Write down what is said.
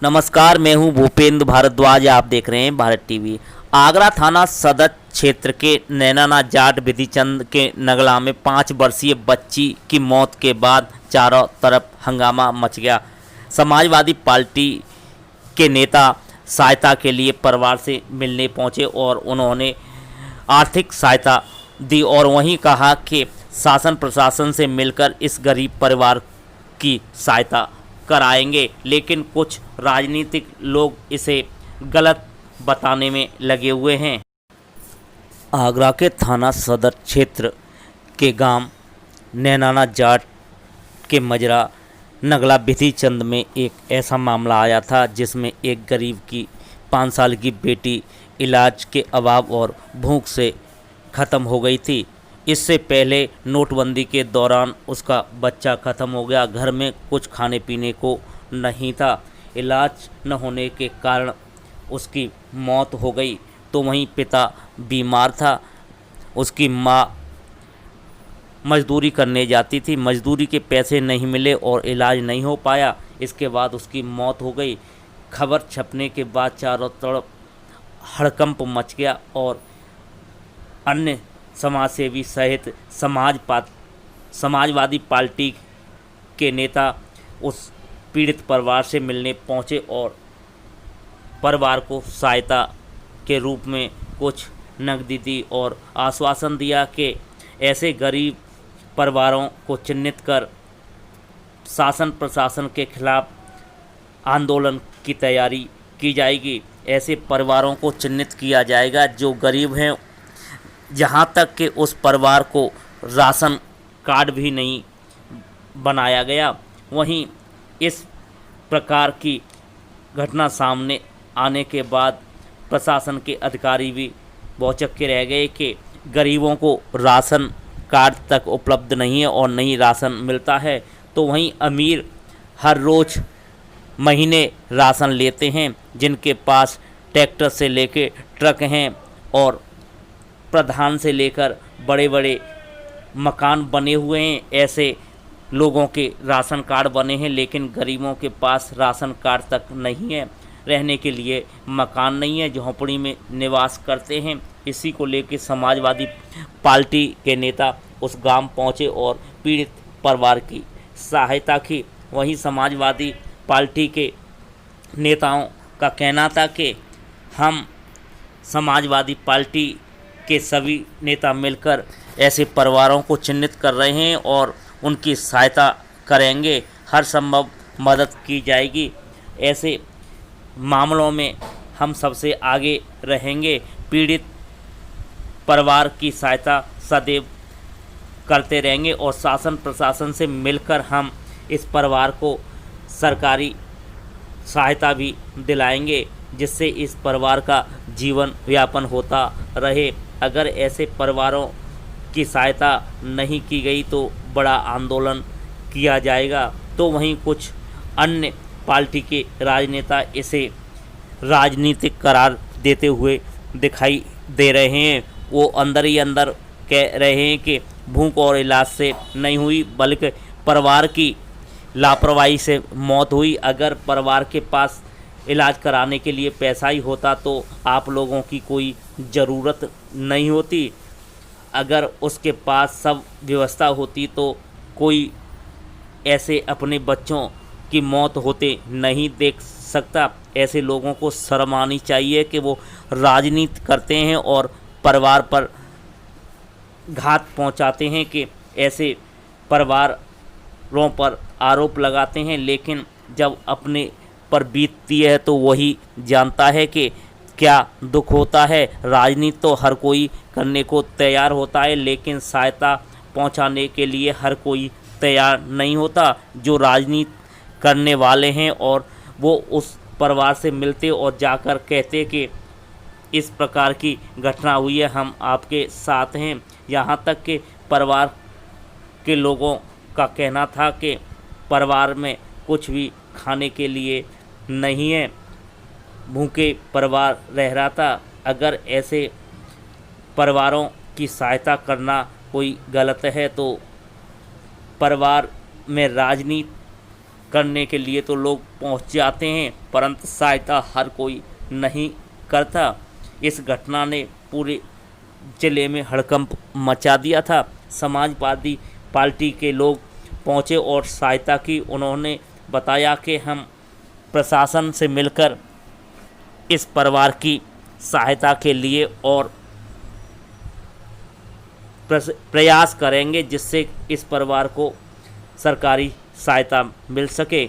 नमस्कार, मैं हूं भूपेंद्र भारद्वाज। आप देख रहे हैं भारत टीवी। आगरा थाना सदर क्षेत्र के नैनाना जाट विधिचंद के नगला में 5 वर्षीय बच्ची की मौत के बाद चारों तरफ हंगामा मच गया। समाजवादी पार्टी के नेता सहायता के लिए परिवार से मिलने पहुंचे और उन्होंने आर्थिक सहायता दी और वहीं कहा कि शासन प्रशासन से मिलकर इस गरीब परिवार की सहायता कराएंगे, लेकिन कुछ राजनीतिक लोग इसे गलत बताने में लगे हुए हैं। आगरा के थाना सदर क्षेत्र के गांव नैनाना जाट के मजरा नगला विधिचंद में एक ऐसा मामला आया था जिसमें एक गरीब की 5 साल की बेटी इलाज के अभाव और भूख से ख़त्म हो गई थी। इससे पहले नोटबंदी के दौरान उसका बच्चा ख़त्म हो गया। घर में कुछ खाने पीने को नहीं था। इलाज न होने के कारण उसकी मौत हो गई। तो वहीं पिता बीमार था। उसकी माँ मजदूरी करने जाती थी, मजदूरी के पैसे नहीं मिले और इलाज नहीं हो पाया। इसके बाद उसकी मौत हो गई। खबर छपने के बाद चारों तरफ हड़कंप मच गया और अन्य समाजसेवी सहित समाजवादी पार्टी के नेता उस पीड़ित परिवार से मिलने पहुंचे और परिवार को सहायता के रूप में कुछ नकदी दी और आश्वासन दिया कि ऐसे गरीब परिवारों को चिन्हित कर शासन प्रशासन के खिलाफ आंदोलन की तैयारी की जाएगी। ऐसे परिवारों को चिन्हित किया जाएगा जो गरीब हैं, जहाँ तक कि उस परिवार को राशन कार्ड भी नहीं बनाया गया। वहीं इस प्रकार की घटना सामने आने के बाद प्रशासन के अधिकारी भी भौचक्के रह गए कि गरीबों को राशन कार्ड तक उपलब्ध नहीं है और नहीं राशन मिलता है। तो वहीं अमीर हर रोज़ महीने राशन लेते हैं, जिनके पास ट्रैक्टर से लेकर ट्रक हैं और प्रधान से लेकर बड़े बड़े मकान बने हुए हैं। ऐसे लोगों के राशन कार्ड बने हैं, लेकिन गरीबों के पास राशन कार्ड तक नहीं है, रहने के लिए मकान नहीं है, झोंपड़ी में निवास करते हैं। इसी को लेकर समाजवादी पार्टी के नेता उस गांव पहुंचे और पीड़ित परिवार की सहायता की। वहीं समाजवादी पार्टी के नेताओं का कहना था कि हम समाजवादी पार्टी के सभी नेता मिलकर ऐसे परिवारों को चिन्हित कर रहे हैं और उनकी सहायता करेंगे, हर संभव मदद की जाएगी। ऐसे मामलों में हम सबसे आगे रहेंगे। पीड़ित परिवार की सहायता सदैव करते रहेंगे और शासन प्रशासन से मिलकर हम इस परिवार को सरकारी सहायता भी दिलाएंगे, जिससे इस परिवार का जीवन यापन होता रहे। अगर ऐसे परिवारों की सहायता नहीं की गई तो बड़ा आंदोलन किया जाएगा। तो वहीं कुछ अन्य पार्टी के राजनेता इसे राजनीतिक करार देते हुए दिखाई दे रहे हैं। वो अंदर ही अंदर कह रहे हैं कि भूख और इलाज से नहीं हुई, बल्कि परिवार की लापरवाही से मौत हुई। अगर परिवार के पास इलाज कराने के लिए पैसा ही होता तो आप लोगों की कोई ज़रूरत नहीं होती। अगर उसके पास सब व्यवस्था होती तो कोई ऐसे अपने बच्चों की मौत होते नहीं देख सकता। ऐसे लोगों को शर्म आनी चाहिए कि वो राजनीति करते हैं और परिवार पर घात पहुंचाते हैं, कि ऐसे परिवारों पर आरोप लगाते हैं, लेकिन जब अपने पर बीतती है तो वही जानता है कि क्या दुख होता है। राजनीति तो हर कोई करने को तैयार होता है, लेकिन सहायता पहुंचाने के लिए हर कोई तैयार नहीं होता। जो राजनीति करने वाले हैं और वो उस परिवार से मिलते और जाकर कहते कि इस प्रकार की घटना हुई है, हम आपके साथ हैं। यहाँ तक कि परिवार के लोगों का कहना था कि परिवार में कुछ भी खाने के लिए नहीं है, भूखे परिवार रह रहा था। अगर ऐसे परिवारों की सहायता करना कोई गलत है तो परिवार में राजनीति करने के लिए तो लोग पहुंच जाते हैं, परंतु सहायता हर कोई नहीं करता। इस घटना ने पूरे ज़िले में हड़कंप मचा दिया था। समाजवादी पार्टी के लोग पहुंचे और सहायता की। उन्होंने बताया कि हम प्रशासन से मिलकर इस परिवार की सहायता के लिए और प्रयास करेंगे जिससे इस परिवार को सरकारी सहायता मिल सके।